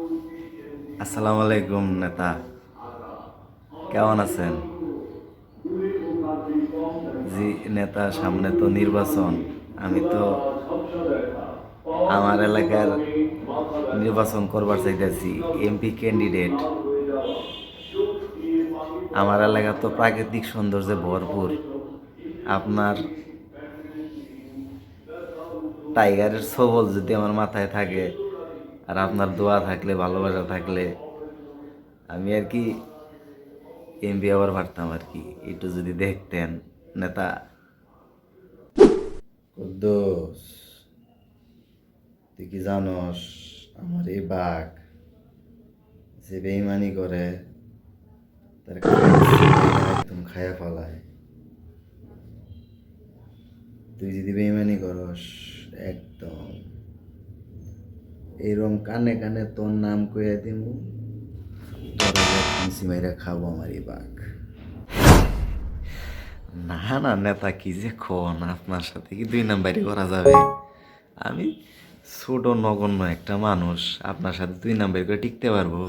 আসসালামু আলাইকুম নেতা, কেমন আছেন? জি নেতা, সামনে তো নির্বাচন। আমি তো আমার এলাকার নির্বাচন করবার চাইতেছি, এমপি ক্যান্ডিডেট। আমার এলাকা তো প্রাকৃতিক সৌন্দর্যে ভরপুর। আপনার টাইগারের ছবল যদি আমার মাথায় থাকে, আর আপনার দোয়া থাকলে, ভালোবাসা থাকলে, আমি আর কি এমপি আবার পারতাম আর কি। একটু যদি দেখতেন নেতা। কুদ্দুস, তুই কি জানস আমার এই বাঘ যে বেইমানি করে তার একদম খায়া ফেলায়। তুই যদি বেইমানি করস, একদম এইরকম কানে কানে তোর নাম কইয়া দিমু, তোরা ফাঁসি মাইরা খাবো আমার এই বাঘ। না না নেতা, কি যে খন, আপনার সাথে কি দুই নাম্বারই করা যাবে? আমি ছোট নগণ্য একটা মানুষ, আপনার সাথে দুই নাম্বার করে টিকতে পারবো?